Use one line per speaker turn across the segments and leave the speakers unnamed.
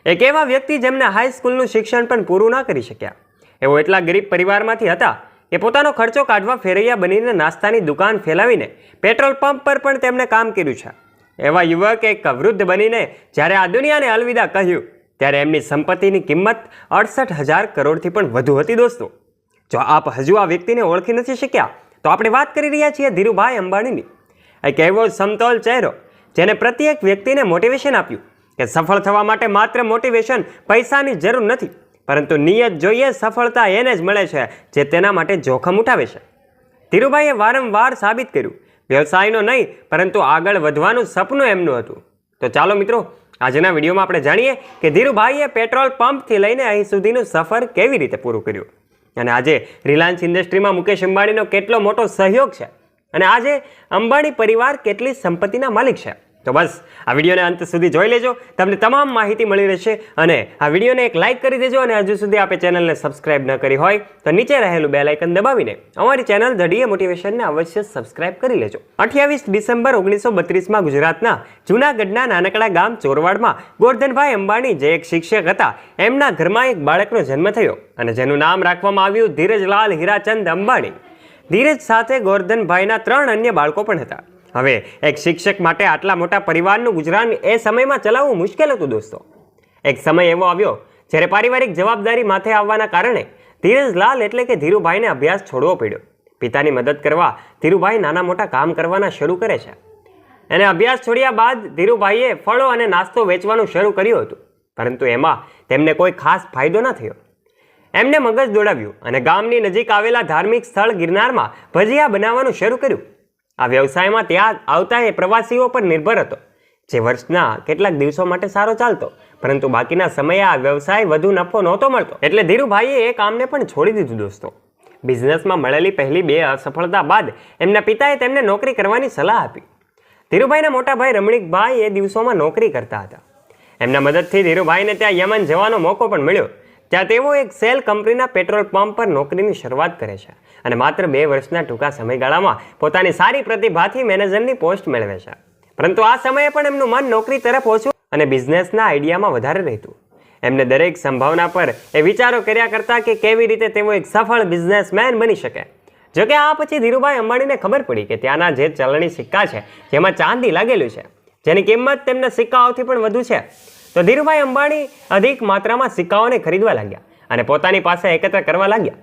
એક એવા વ્યક્તિ જેમને હાઈસ્કૂલનું શિક્ષણ પણ પૂરું ન કરી શક્યા. એવો એટલા ગરીબ પરિવારમાંથી હતા કે પોતાનો ખર્ચો કાઢવા ફેરૈયા બનીને નાસ્તાની દુકાન ફેલાવીને પેટ્રોલ પંપ પર પણ તેમણે કામ કર્યું છે. એવા યુવક એક વૃદ્ધ બનીને જ્યારે આ દુનિયાને અલવિદા કહ્યું ત્યારે એમની સંપત્તિની કિંમત 68,000 કરોડથી પણ વધુ હતી. દોસ્તો, જો આપ હજુ આ વ્યક્તિને ઓળખી નથી શક્યા તો આપણે વાત કરી રહ્યા છીએ ધીરુભાઈ અંબાણીની. એક એવો સમતોલ ચહેરો જેને પ્રત્યેક વ્યક્તિને મોટિવેશન આપ્યું કે સફળ થવા માટે માત્ર મોટિવેશન, પૈસાની જરૂર નથી, પરંતુ નિયત જોઈએ સફળતા એને જ મળે છે જે તેના માટે જોખમ ઉઠાવે છે. ધીરુભાઈએ વારંવાર સાબિત કર્યું વ્યવસાયનો નહીં પરંતુ આગળ વધવાનું સપનું એમનું હતું. તો ચાલો મિત્રો, આજના વિડીયોમાં આપણે જાણીએ કે ધીરુભાઈએ પેટ્રોલ પંપથી લઈને અહીં સુધીનું સફર કેવી રીતે પૂરું કર્યું અને આજે રિલાયન્સ ઇન્ડસ્ટ્રીમાં મુકેશ અંબાણીનો કેટલો મોટો સહયોગ છે અને આજે અંબાણી પરિવાર કેટલી સંપત્તિના માલિક છે. તો બસ આ વિડીયોને અંત સુધી જોઈ લેજો, તમને તમામ માહિતી મળી રહેશે. અને આ વિડીયોને એક લાઇક કરી દેજો અને હજુ સુધી આપણે ચેનલને સબસ્ક્રાઇબ ન કરી હોય તો નીચે રહેલું બેલ આઇકન દબાવીને અમારી ચેનલ ધ ડીએ મોટિવેશનને અવશ્ય સબસ્ક્રાઇબ કરી લેજો. 28 ડિસેમ્બર 1932માં ગુજરાતના જૂનાગઢના નાનકડા ગામ ચોરવાડમાં ગોરધનભાઈ અંબાણી, જે એક શિક્ષક હતા, એમના ઘરમાં એક બાળકનો જન્મ થયો અને જેનું નામ રાખવામાં આવ્યું ધીરજલાલ હીરાચંદ અંબાણી. ધીરજ સાથે ગોરધનભાઈના 3 અન્ય બાળકો પણ હતા. હવે એક શિક્ષક માટે આટલા મોટા પરિવારનું ગુજરાન એ સમયમાં ચલાવવું મુશ્કેલ હતું. દોસ્તો, એક સમય એવો આવ્યો જ્યારે પારિવારિક જવાબદારી માથે આવવાના કારણે ધીરજલાલ એટલે કે ધીરુભાઈને અભ્યાસ છોડવો પડ્યો. પિતાની મદદ કરવા ધીરુભાઈ નાના મોટા કામ કરવાના શરૂ કરે છે. અને અભ્યાસ છોડ્યા બાદ ધીરુભાઈએ ફળો અને નાસ્તો વેચવાનું શરૂ કર્યું હતું, પરંતુ એમાં તેમને કોઈ ખાસ ફાયદો ન થયો. એમને મગજ દોડાવ્યું અને ગામની નજીક આવેલા ધાર્મિક સ્થળ ગિરનારમાં ભજીયા બનાવવાનું શરૂ કર્યું. આ વ્યવસાયમાં ત્યાં આવતા એ પ્રવાસીઓ પર નિર્ભર હતો, જે વર્ષના કેટલાક દિવસો માટે સારો ચાલતો, પરંતુ બાકીના સમયે આ વ્યવસાય વધુ નફો નહોતો મળતો. એટલે ધીરુભાઈએ એ કામને પણ છોડી દીધું. દોસ્તો, બિઝનેસમાં મળેલી પહેલી 2 અસફળતા બાદ એમના પિતાએ તેમને નોકરી કરવાની સલાહ આપી. ધીરુભાઈના મોટા ભાઈ રમણીકભાઈ એ દિવસોમાં નોકરી કરતા હતા. એમના મદદથી ધીરુભાઈને ત્યાં યમન જવાનો મોકો પણ મળ્યો. ત્યાં તેઓ એક સેલ કંપનીના પેટ્રોલ પંપ પર નોકરીની શરૂઆત કરે છે અને માત્ર 2 વર્ષના ટૂંકા સમયગાળામાં પોતાની સારી પ્રતિભાથી મેનેજરની પોસ્ટ મેળવે છે. પરંતુ આ સમયે પણ એમનું મન નોકરી તરફ ઓછું અને બિઝનેસના આઈડિયામાં વધારે રહેતું. એમને દરેક સંભાવના પર એ વિચારો કર્યા કરતા કે કેવી રીતે તેઓ એક સફળ બિઝનેસમેન બની શકે. જોકે આ પછી ધીરુભાઈ અંબાણીને ખબર પડી કે ત્યાંના જે ચલણી સિક્કા છે, જેમાં ચાંદી લાગેલું છે, જેની કિંમત તેમના સિક્કાઓથી પણ વધુ છે, તો ધીરુભાઈ અંબાણી અધિક માત્રામાં સિક્કાઓને ખરીદવા લાગ્યા અને પોતાની પાસે એકત્ર કરવા લાગ્યા.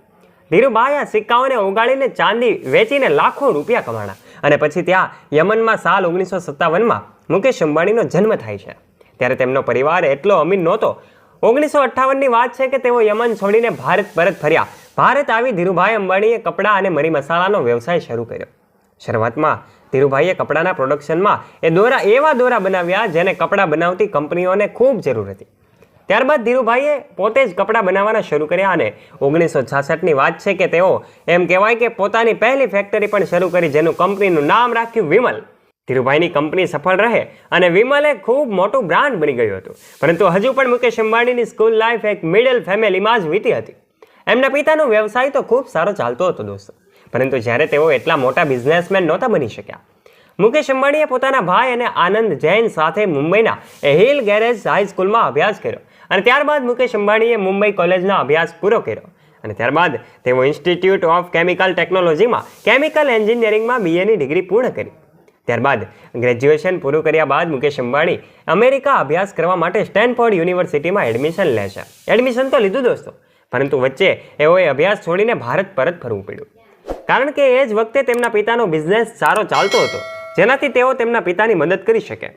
ધીરુભાઈ આ સિક્કાઓને ઓગાળીને ચાંદી વેચીને લાખો રૂપિયા કમાણા અને પછી ત્યાં યમનમાં સાલ 1957માં મુકેશ અંબાણીનો જન્મ થાય છે. ત્યારે તેમનો પરિવાર એટલો અમીર નહોતો. 1958ની વાત છે કે તેઓ યમન છોડીને ભારત પરત ફર્યા. ભારત આવી ધીરુભાઈ અંબાણીએ કપડાં અને મરી મસાલાનો વ્યવસાય શરૂ કર્યો. શરૂઆતમાં ધીરુભાઈએ કપડાના પ્રોડક્શનમાં એવા દોરા બનાવ્યા જેને કપડાં બનાવતી કંપનીઓને ખૂબ જરૂર હતી. ત્યારબાદ ધીરુભાઈએ પોતે જ કપડાં બનાવવાના શરૂ કર્યા અને 1966ની વાત છે કે તેઓ એમ કહેવાય કે પોતાની પહેલી ફેક્ટરી પણ શરૂ કરી, જેનું કંપનીનું નામ રાખ્યું વિમલ. ધીરુભાઈની કંપની સફળ રહે અને વિમલ એક ખૂબ મોટું બ્રાન્ડ બની ગયું હતું. પરંતુ હજુ પણ મુકેશ અંબાણીની સ્કૂલ લાઈફ એક મિડલ ફેમિલીમાં જ વીતી હતી. એમના પિતાનો વ્યવસાય તો ખૂબ સારો ચાલતો હતો. દોસ્તો, પરંતુ જ્યારે તેઓ એટલા મોટા બિઝનેસમેન નહોતા બની શક્યા. મુકેશ અંબાણીએ પોતાના ભાઈ અને આનંદ જૈન સાથે મુંબઈના હિલ ગેરેજ હાઈસ્કૂલમાં અભ્યાસ કર્યો અને ત્યારબાદ મુકેશ અંબાણીએ મુંબઈ કોલેજનો અભ્યાસ પૂરો કર્યો અને ત્યારબાદ તેઓ ઇન્સ્ટિટ્યૂટ ઓફ કેમિકલ ટેકનોલોજીમાં કેમિકલ એન્જિનિયરિંગમાં BAની ડિગ્રી પૂર્ણ કરી. ત્યારબાદ ગ્રેજ્યુએશન પૂરું કર્યા બાદ મુકેશ અંબાણી અમેરિકા અભ્યાસ કરવા માટે સ્ટેનફોર્ડ યુનિવર્સિટીમાં એડમિશન લે છે. એડમિશન તો લીધું દોસ્તો, પરંતુ વચ્ચે એઓએ અભ્યાસ છોડીને ભારત પરત ફરવું પડ્યું, કારણ કે એ જ વખતે તેમના પિતાનો બિઝનેસ સારો ચાલતો હતો, જેનાથી તેઓ તેમના પિતાની મદદ કરી શકે.